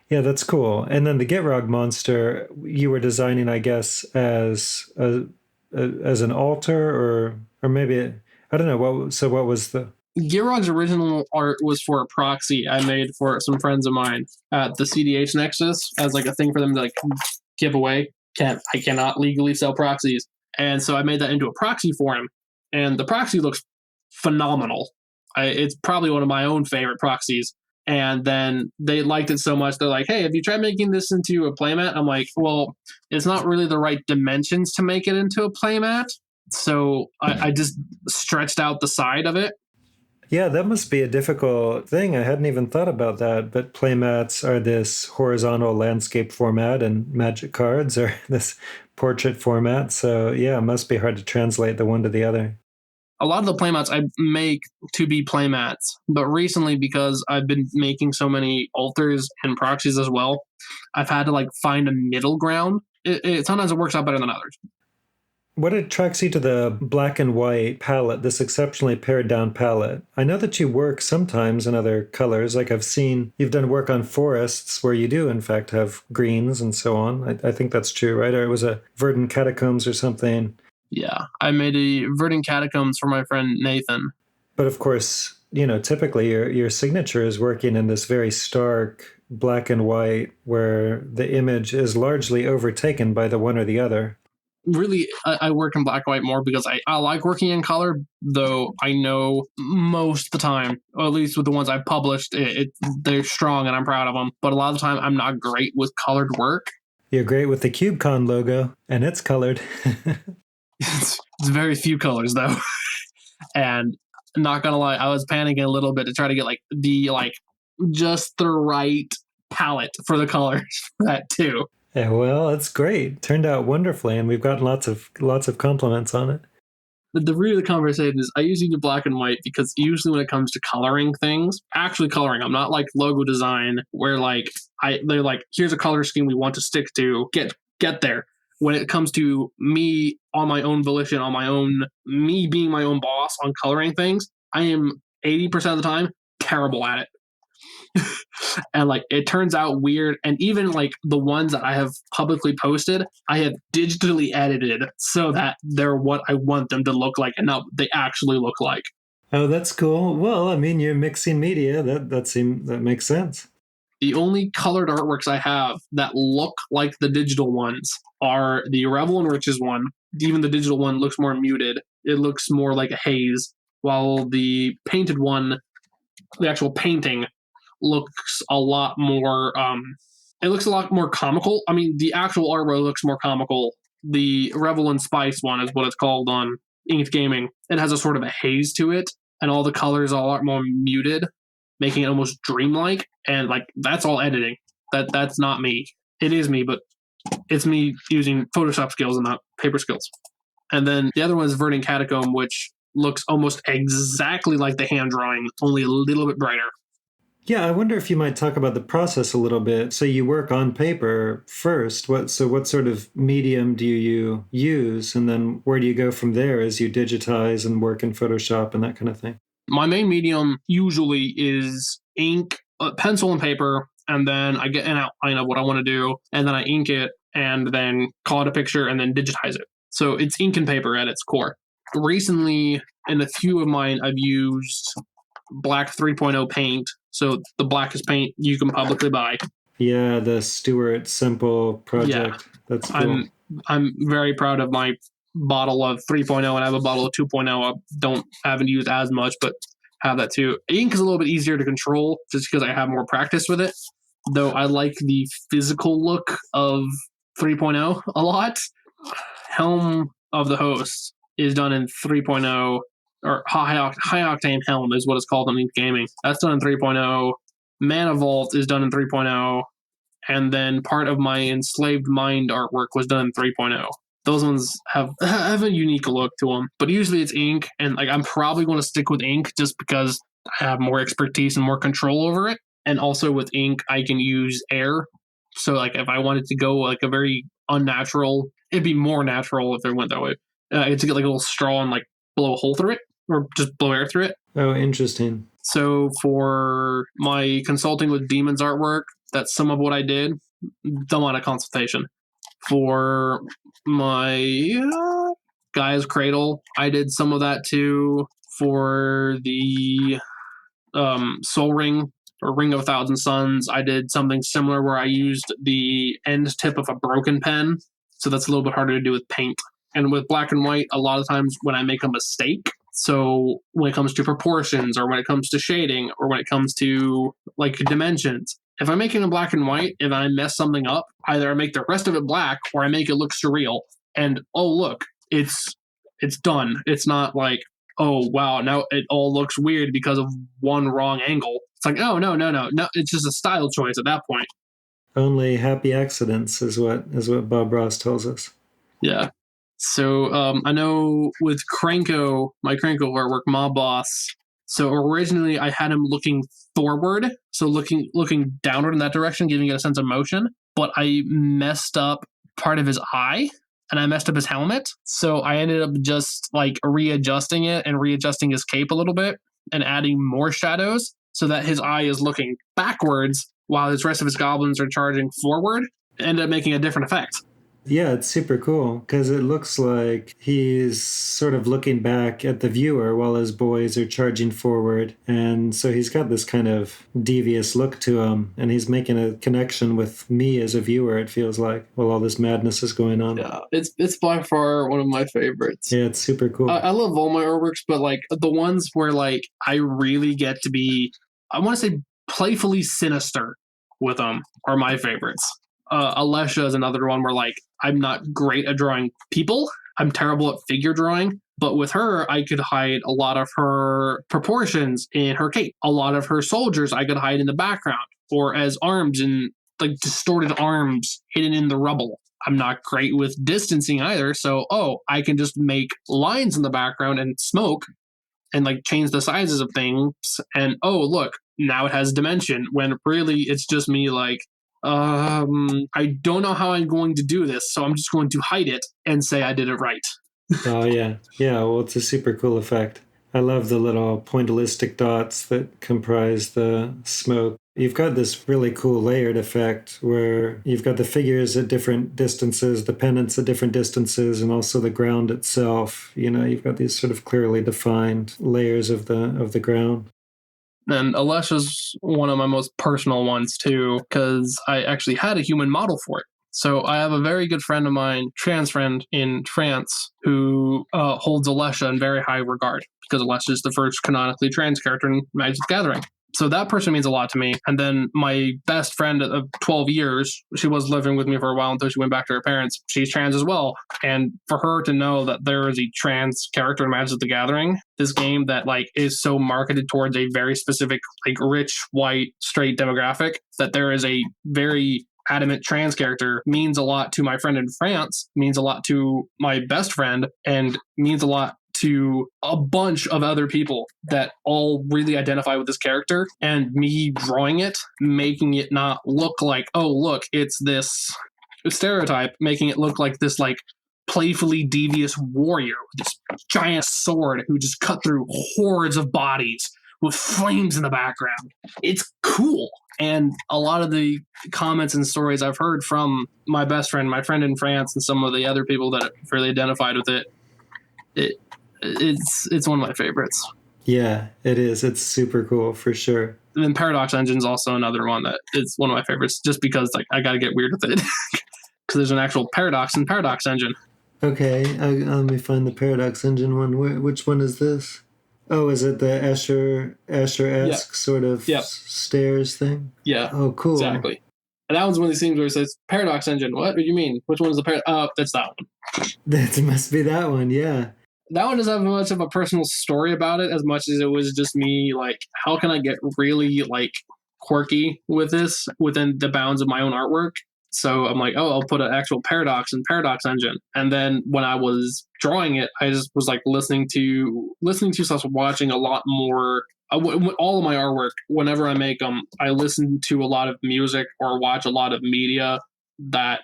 Yeah, that's cool. And then the Gitrog monster, you were designing, I guess, as an altar, or maybe I don't know what. So what was the? Gitrog's original art was for a proxy I made for some friends of mine at the CDH Nexus as like a thing for them to like give away. I cannot legally sell proxies, and so I made that into a proxy for him. And the proxy looks phenomenal. It's probably one of my own favorite proxies. And then they liked it so much, they're like, hey, have you tried making this into a playmat? I'm like, well, it's not really the right dimensions to make it into a playmat. So I just stretched out the side of it. Yeah, that must be a difficult thing. I hadn't even thought about that. But playmats are this horizontal landscape format, and Magic cards are this portrait format. So yeah, it must be hard to translate the one to the other. A lot of the playmats I make to be playmats, but recently, because I've been making so many altars and proxies as well, I've had to like find a middle ground. Sometimes it works out better than others. What attracts you to the black and white palette, this exceptionally pared down palette? I know that you work sometimes in other colors. Like I've seen you've done work on forests where you do, in fact, have greens and so on. I think that's true, right? Or it was a verdant catacombs or something. Yeah, I made a verdant catacombs for my friend Nathan. But of course, typically your signature is working in this very stark black and white where the image is largely overtaken by the one or the other. Really, I work in black and white more because I like working in color, though I know most of the time, or at least with the ones I've published, they're strong and I'm proud of them. But a lot of the time, I'm not great with colored work. You're great with the CubeCon logo, and it's colored. It's very few colors, though. And not gonna lie, I was panicking a little bit to try to get just the right palette for the colors for that too. Yeah, well, that's great. Turned out wonderfully, and we've gotten lots of compliments on it. The root of the conversation is I usually do black and white because usually when it comes to coloring things, actually coloring, I'm not like logo design where they're like, here's a color scheme we want to stick to. Get there. When it comes to me on my own volition, me being my own boss on coloring things, I am 80% of the time terrible at it. And like it turns out weird, and even like the ones that I have publicly posted, I have digitally edited so that they're what I want them to look like and not what they actually look like. Oh, that's cool. Well, I mean, you're mixing media. That makes sense. The only colored artworks I have that look like the digital ones are the Revel and Riches one. Even the digital one looks more muted. It looks more like a haze, while the painted one, the actual painting, looks a lot more it looks a lot more comical. I mean, the actual artwork looks more comical. The Revel and Spice one is what it's called on Inked Gaming. It has a sort of a haze to it, and all the colors are a lot more muted, making it almost dreamlike. And like that's all editing. That's not me. It is me, but it's me using Photoshop skills and not paper skills. And then the other one is Verdant Catacomb, which looks almost exactly like the hand drawing, only a little bit brighter. Yeah, I wonder if you might talk about the process a little bit. So you work on paper first. What sort of medium do you use? And then where do you go from there as you digitize and work in Photoshop and that kind of thing? My main medium usually is ink, pencil and paper, and then I get an outline of what I want to do, and then I ink it, and then call it a picture, and then digitize it. So it's ink and paper at its core. Recently, in a few of mine, I've used black 3.0 paint. So the blackest paint you can publicly buy. Yeah, the Stuart Simple project. Yeah, that's cool. I'm very proud of my bottle of 3.0, and I have a bottle of 2.0. I haven't used as much, but have that too. Ink is a little bit easier to control just because I have more practice with it. Though I like the physical look of 3.0 a lot. Helm of the Host is done in 3.0, or high octane helm is what it's called in gaming. That's done in 3.0. Mana Vault is done in 3.0. And then part of my Enslaved Mind artwork was done in 3.0. Those ones have a unique look to them, but usually it's ink, and like I'm probably going to stick with ink just because I have more expertise and more control over it. And also with ink, I can use air. So like if I wanted to go like a very unnatural, it'd be more natural if it went that way. I had to get like a little straw and like blow a hole through it, or just blow air through it. Oh, interesting. So for my consulting with Demons artwork, that's some of what I did. Done a lot of consultation. For my Gaia's Cradle, I did some of that too. For the Soul Ring or Ring of a Thousand Suns, I did something similar where I used the end tip of a broken pen. So that's a little bit harder to do with paint. And with black and white, a lot of times when I make a mistake, so when it comes to proportions or when it comes to shading or when it comes to like dimensions, if I'm making a black and white, if I mess something up, either I make the rest of it black or I make it look surreal. And oh look, it's done. It's not like, oh wow, now it all looks weird because of one wrong angle. It's like, oh no, it's just a style choice at that point. Only happy accidents is what Bob Ross tells us. Yeah. So I know with Cranko, my Cranko artwork, Mob Boss. So originally I had him looking forward, so looking downward in that direction, giving it a sense of motion. But I messed up part of his eye, and I messed up his helmet. So I ended up just like readjusting it and readjusting his cape a little bit and adding more shadows so that his eye is looking backwards while the rest of his goblins are charging forward. Ended up making a different effect. Yeah, it's super cool because it looks like he's sort of looking back at the viewer while his boys are charging forward. And so he's got this kind of devious look to him, and he's making a connection with me as a viewer, it feels like, while all this madness is going on. Yeah, it's by far one of my favorites. Yeah, it's super cool. I love all my artworks, but like the ones where like I really get to be, I want to say playfully sinister with them are my favorites. Alesha is another one where like I'm not great at drawing people. I'm terrible at figure drawing. But with her, I could hide a lot of her proportions in her cape. A lot of her soldiers I could hide in the background or as arms and like distorted arms hidden in the rubble. I'm not great with distancing either. So, I can just make lines in the background and smoke and like change the sizes of things. And look, now it has dimension when really it's just me like, I don't know how I'm going to do this, so I'm just going to hide it and say I did it right. Oh, yeah. Yeah, well, it's a super cool effect. I love the little pointillistic dots that comprise the smoke. You've got this really cool layered effect where you've got the figures at different distances, the pennants at different distances, and also the ground itself. You know, you've got these sort of clearly defined layers of the ground. And Alesha's one of my most personal ones, too, because I actually had a human model for it. So I have a very good friend of mine, trans friend in France, who holds Alesha in very high regard, because Alesha is the first canonically trans character in Magic the Gathering. So that person means a lot to me. And then my best friend of 12 years, she was living with me for a while until she went back to her parents. She's trans as well. And for her to know that there is a trans character in Magic the Gathering, this game that like is so marketed towards a very specific, like rich, white, straight demographic, that there is a very adamant trans character means a lot to my friend in France, means a lot to my best friend, and means a lot to a bunch of other people that all really identify with this character. And me drawing it, making it not look like, oh, look, it's this stereotype, making it look like this like playfully devious warrior with this giant sword who just cut through hordes of bodies with flames in the background. It's cool. And a lot of the comments and stories I've heard from my best friend, my friend in France, and some of the other people that really identified with it's one of my favorites. Yeah, it is. It's super cool for sure. And then Paradox Engine's also another one that is one of my favorites, just because like I got to get weird with it, because there's an actual paradox in Paradox Engine. Okay, let me find the Paradox Engine one. Which one is this? Oh, is it the Escher-esque sort of stairs thing? Yeah. Oh, cool. Exactly. And that one's one of these things where it says Paradox Engine. What do you mean? Which one is the Paradox? Oh, that's that one. That must be that one, yeah. That one doesn't have much of a personal story about it as much as it was just me, like, how can I get really, like, quirky with this within the bounds of my own artwork? So I'm like, oh, I'll put an actual paradox in Paradox Engine. And then when I was drawing it, I just was like listening to / watching a lot more. All of my artwork, whenever I make them, I listen to a lot of music or watch a lot of media that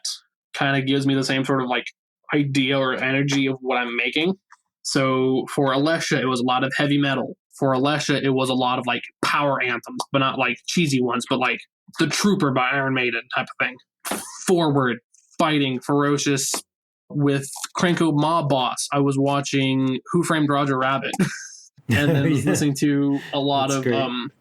kind of gives me the same sort of like idea or energy of what I'm making. So for Alessia, it was a lot of heavy metal. For Alessia, it was a lot of like power anthems, but not like cheesy ones, but like The Trooper by Iron Maiden type of thing. Forward, fighting, ferocious. With Krenko Mob Boss, I was watching Who Framed Roger Rabbit. And then was listening to a lot of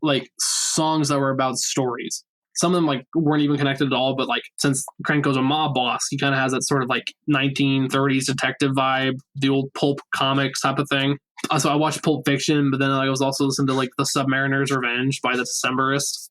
like songs that were about stories. Some of them like weren't even connected at all, but like since Krenko's a mob boss, he kind of has that sort of like 1930s detective vibe, the old pulp comics type of thing. So I watched Pulp Fiction, but then I was also listening to like The Submariner's Revenge by the Decemberists.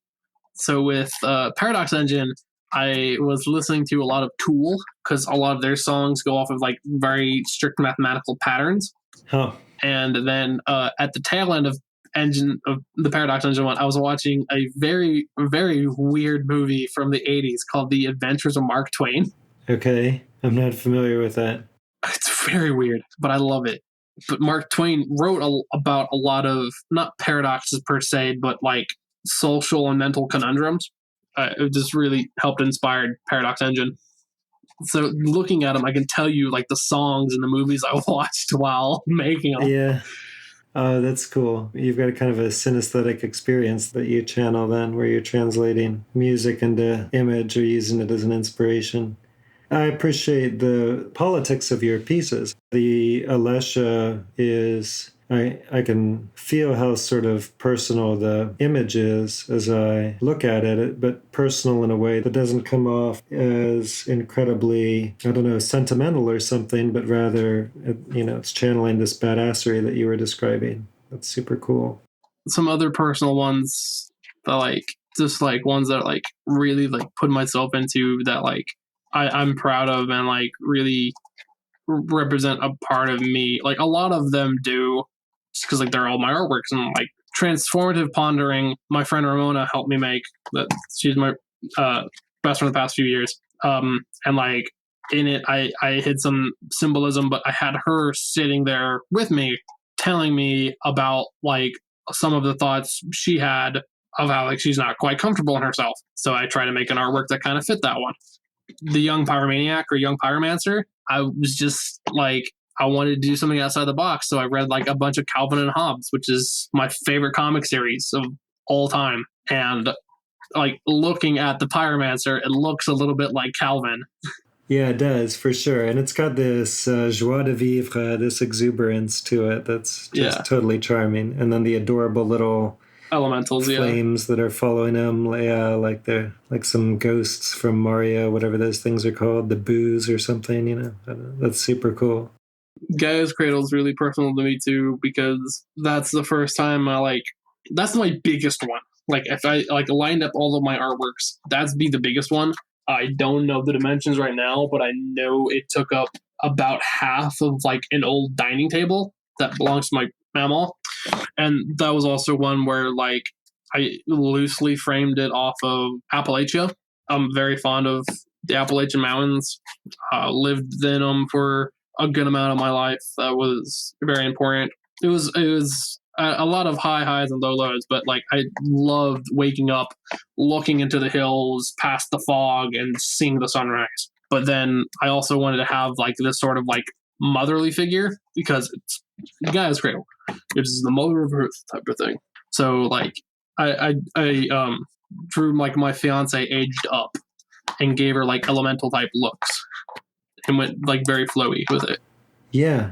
So with Paradox Engine, I was listening to a lot of Tool because a lot of their songs go off of like very strict mathematical patterns. Huh. And then at the tail end of the Paradox Engine one, I was watching a very, very weird movie from the 80s called The Adventures of Mark Twain. Okay. I'm not familiar with that. It's very weird, but I love it. But Mark Twain wrote about a lot of, not paradoxes per se, but like social and mental conundrums. It just really helped inspire Paradox Engine. So looking at them, I can tell you like the songs and the movies I watched while making them. Yeah. Oh, that's cool. You've got a kind of a synesthetic experience that you channel then, where you're translating music into image or using it as an inspiration. I appreciate the politics of your pieces. The Alessia is, I can feel how sort of personal the image is as I look at it, but personal in a way that doesn't come off as incredibly, I don't know, sentimental or something, but rather, it's channeling this badassery that you were describing. That's super cool. Some other personal ones that like, just like ones that like really like put myself into that like I'm proud of and like really represent a part of me. Like a lot of them do, just because like they're all my artworks. And like Transformative Pondering, my friend Ramona helped me make that. She's my best friend the past few years. And like in it, I hid some symbolism, but I had her sitting there with me, telling me about like some of the thoughts she had of how like she's not quite comfortable in herself. So I try to make an artwork that kind of fit that one. The Young Pyromaniac or Young Pyromancer, I was just like, I wanted to do something outside the box. So I read like a bunch of Calvin and Hobbes, which is my favorite comic series of all time. And like looking at the Pyromancer, it looks a little bit like Calvin. Yeah, it does, for sure. And it's got this joie de vivre, this exuberance to it that's just totally charming. And then the adorable little elementals, flames that are following him, like they're like some ghosts from Mario, whatever those things are called, the boos or something, That's super cool. Gaia's Cradle is really personal to me too, because that's the first time that's my biggest one. Like if I like lined up all of my artworks, that'd be the biggest one. I don't know the dimensions right now, but I know it took up about half of like an old dining table that belongs to my mama. And that was also one where like I loosely framed it off of Appalachia. I'm very fond of the Appalachian Mountains. Lived in them for a good amount of my life. That was very important. It was a lot of high highs and low lows, but like I loved waking up, looking into the hills, past the fog, and seeing the sunrise. But then I also wanted to have like this sort of like motherly figure because it's Gaia's cradle. It's the mother of earth type of thing. So like I drew like my fiance aged up and gave her like elemental type looks and went like very flowy with it. Yeah,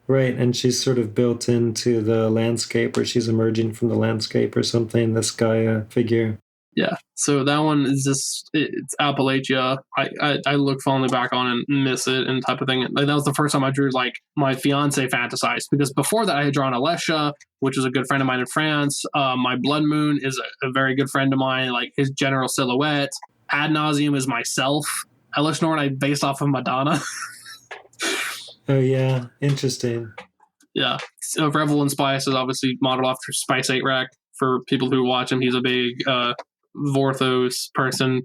right. And she's sort of built into the landscape, or she's emerging from the landscape or something, this Gaia figure. Yeah, so that one is just, it's Appalachia. I look fondly back on and miss it and type of thing. Like, that was the first time I drew like my fiance fantasized, because before that I had drawn Alessia, which is a good friend of mine in France. My Blood Moon is a very good friend of mine, like his general silhouette. Ad Nauseum is myself. Elish Norn I based off of Madonna. Oh yeah, interesting. Yeah, so Revel in Spice is obviously modeled after Spice 8 Rack. For people who watch him, he's a big Vorthos person.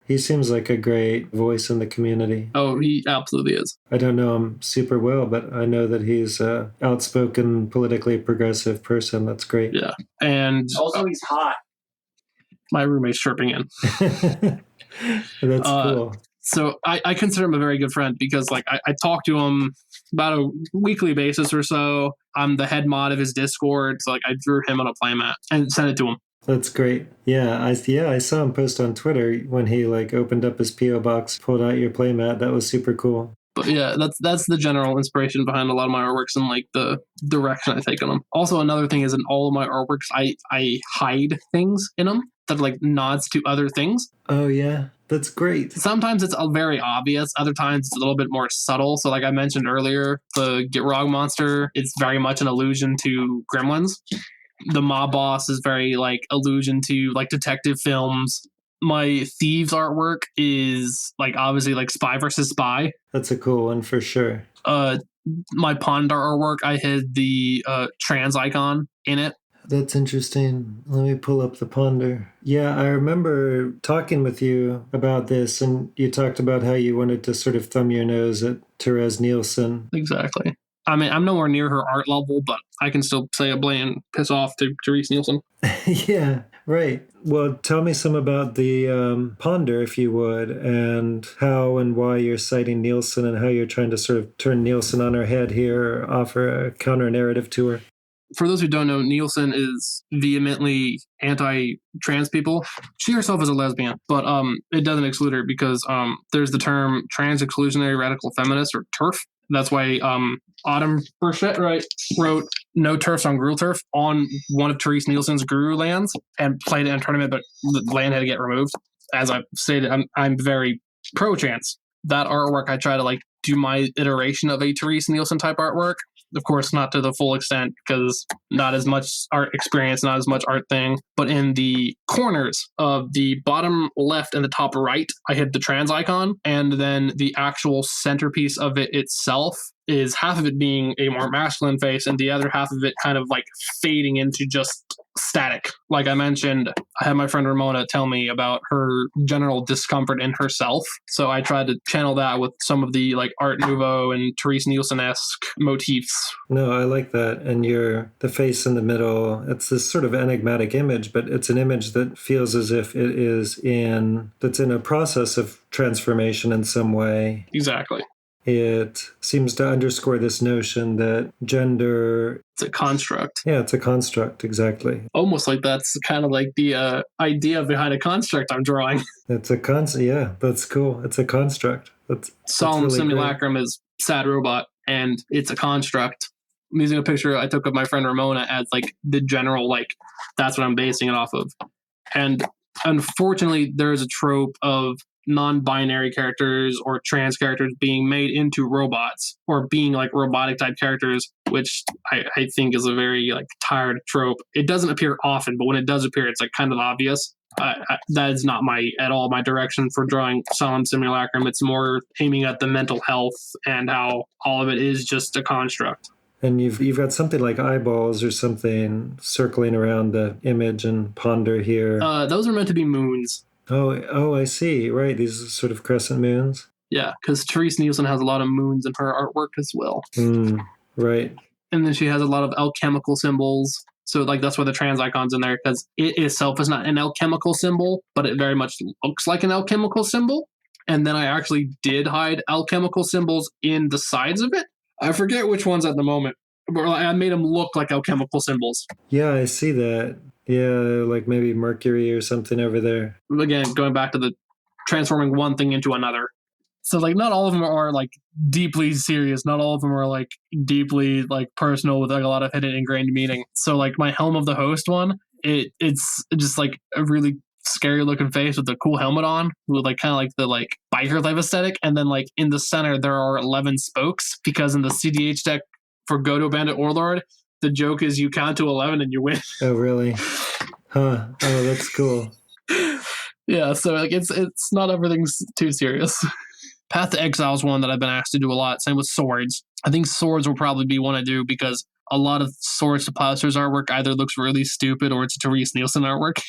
He seems like a great voice in the community. Oh, he absolutely is. I don't know him super well, but I know that he's an outspoken, politically progressive person. That's great. Yeah, and also he's hot. My roommate's chirping in. That's cool. So I consider him a very good friend because like I talk to him about a weekly basis or so. I'm the head mod of his Discord, so like I drew him on a playmat and sent it to him. That's great. Yeah, I saw him post on Twitter when he like opened up his PO box, pulled out your playmat. That was super cool. But yeah, that's the general inspiration behind a lot of my artworks and like the direction I take on them. Also, another thing is in all of my artworks, I hide things in them that like nods to other things. Oh yeah, that's great. Sometimes it's very obvious. Other times it's a little bit more subtle. So like I mentioned earlier, the Gitrog monster is very much an allusion to Gremlins. The mob boss is very like allusion to like detective films. My Thieves artwork is like obviously like Spy versus Spy. That's a cool one for sure. My Pondar artwork, I had the trans icon in it. That's interesting. Let me pull up the Ponder. Yeah, I remember talking with you about this, and you talked about how you wanted to sort of thumb your nose at Therese Nielsen. Exactly. I mean, I'm nowhere near her art level, but I can still say a blatant piss off to Therese Nielsen. Yeah, right. Well, tell me some about the Ponder, if you would, and how and why you're citing Nielsen and how you're trying to sort of turn Nielsen on her head here or offer a counter-narrative to her. For those who don't know, Nielsen is vehemently anti-trans people. She herself is a lesbian, but it doesn't exclude her because there's the term trans exclusionary radical feminist, or TERF. That's why Autumn Burchett wrote No TERFs on Gruul Turf on one of Therese Nielsen's Guru lands and played it in a tournament, but the land had to get removed. As I've stated, I'm very pro-trans. That artwork, I try to like do my iteration of a Therese Nielsen type artwork. Of course, not to the full extent because not as much art experience, not as much art thing. But in the corners of the bottom left and the top right, I hit the trans icon. And then the actual centerpiece of it itself is half of it being a more masculine face and the other half of it kind of like fading into just static. Like I mentioned, I had my friend Ramona tell me about her general discomfort in herself. So I tried to channel that with some of the like Art Nouveau and Therese Nielsen-esque motifs. No, I like that. And the face in the middle, it's this sort of enigmatic image, but it's an image that feels as if that's in a process of transformation in some way. Exactly. It seems to underscore this notion that gender... It's a construct. Yeah, it's a construct, exactly. Almost like that's kind of like the idea behind a construct I'm drawing. It's a yeah, that's cool. It's a construct. Solemn really Simulacrum great. is Sad Robot, and it's a construct. I'm using a picture I took of my friend Ramona as like the general, like, that's what I'm basing it off of. And unfortunately, there is a trope of non-binary characters or trans characters being made into robots or being like robotic type characters, which I think is a very like tired trope. It doesn't appear often, but when it does appear, it's like kind of obvious. That is not at all my direction for drawing Solemn Simulacrum. It's more aiming at the mental health and how all of it is just a construct. And you've got something like eyeballs or something circling around the image and Ponder here. Those are meant to be moons. Oh, I see. Right, these sort of crescent moons. Yeah, because Therese Nielsen has a lot of moons in her artwork as well. Right. And then she has a lot of alchemical symbols. So like that's why the trans icon's in there, because it itself is not an alchemical symbol, but it very much looks like an alchemical symbol. And then I actually did hide alchemical symbols in the sides of it. I forget which ones at the moment, but I made them look like alchemical symbols. Yeah, I see that. Yeah, like maybe Mercury or something over there. Again, going back to the transforming one thing into another. So like not all of them are like deeply serious. Not all of them are like deeply like personal with like a lot of hidden ingrained meaning. So like my Helm of the Host one, it's just like a really scary looking face with a cool helmet on with like kind of like the like biker type aesthetic. And then like in the center there are 11 spokes, because in the CDH deck for Godo Bandit Warlord, the joke is you count to 11 and you win. Oh, really? Huh. Oh, that's cool. Yeah, so like it's not everything's too serious. Path to Exile is one that I've been asked to do a lot. Same with swords. I think swords will probably be one I do, because a lot of Swords to Plowshares artwork either looks really stupid or it's Therese Nielsen artwork.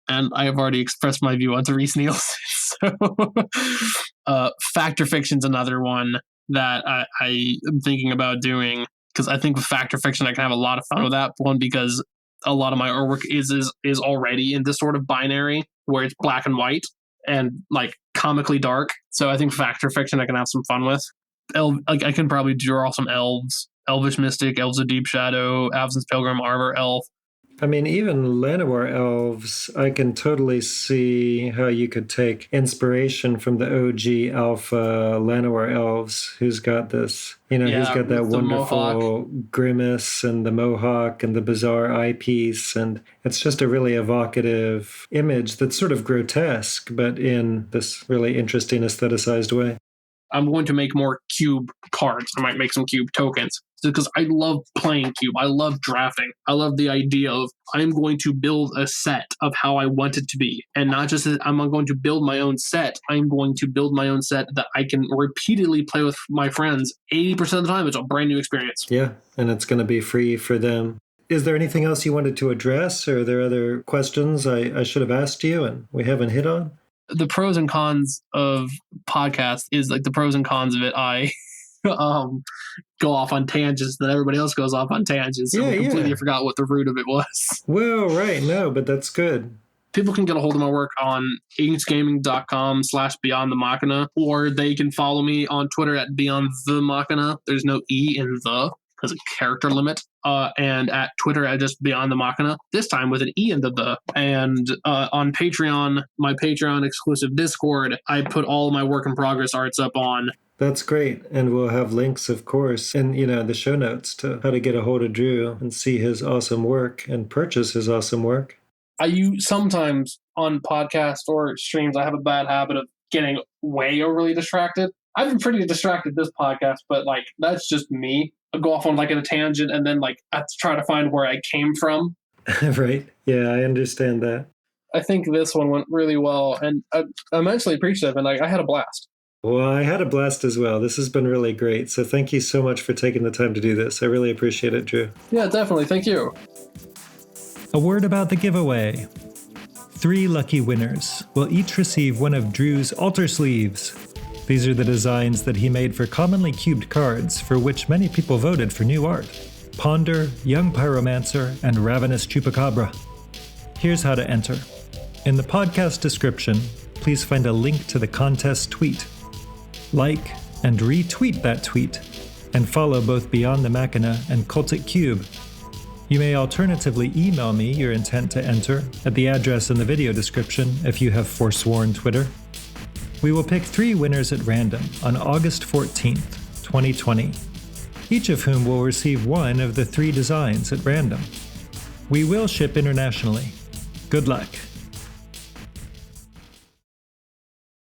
And I have already expressed my view on Therese Nielsen. So, Factor Fiction's another one that I am thinking about doing, because I think with Factor Fiction I can have a lot of fun with that one, because a lot of my artwork is already in this sort of binary where it's black and white and like comically dark. So I think Factor Fiction I can have some fun with. I can probably draw some elves, Elvish Mystic, Elves of Deep Shadow, Avzin's Pilgrim, Arbor Elf. I mean, even Llanowar elves, I can totally see how you could take inspiration from the OG alpha Llanowar elves, who's got this, who's got that wonderful grimace and the mohawk and the bizarre eyepiece. And it's just a really evocative image that's sort of grotesque, but in this really interesting aestheticized way. I'm going to make more cube cards. I might make some cube tokens, because I love playing cube. I love drafting. I love the idea of I'm going to build a set of how I want it to be. And not just that I'm going to build my own set. I'm going to build my own set that I can repeatedly play with my friends. 80% of the time, it's a brand new experience. Yeah, and it's going to be free for them. Is there anything else you wanted to address? Or are there other questions I should have asked you and we haven't hit on? The pros and cons of podcast is like the pros and cons of it. I go off on tangents, then everybody else goes off on tangents. So I completely forgot what the root of it was. Well, right. No, but that's good. People can get a hold of my work on inksgaming.com/Beyond the Machina, or they can follow me on Twitter at Beyond the Machina. There's no E in the, because of character limit, and at Twitter at just Beyond the Machina, this time with an E in the. And on Patreon, my Patreon exclusive Discord, I put all of my work in progress arts up on. That's great. And we'll have links, of course, in the show notes to how to get a hold of Drew and see his awesome work and purchase his awesome work. I use sometimes on podcasts or streams, I have a bad habit of getting way overly distracted. I've been pretty distracted this podcast, but like that's just me. I go off on like a tangent and then like I have to try to find where I came from. Right. Yeah, I understand that. I think this one went really well, and I'm immensely appreciative, and I had a blast. Well, I had a blast as well. This has been really great. So thank you so much for taking the time to do this. I really appreciate it, Drew. Yeah, definitely. Thank you. A word about the giveaway. 3 lucky winners will each receive one of Drew's altar sleeves. These are the designs that he made for commonly cubed cards, for which many people voted for new art: Ponder, Young Pyromancer, and Ravenous Chupacabra. Here's how to enter. In the podcast description, please find a link to the contest tweet. Like and retweet that tweet, and follow both Beyond the Machina and Cultic Cube. You may alternatively email me your intent to enter at the address in the video description if you have forsworn Twitter. We will pick 3 winners at random on August 14th, 2020, each of whom will receive one of the 3 designs at random. We will ship internationally. Good luck.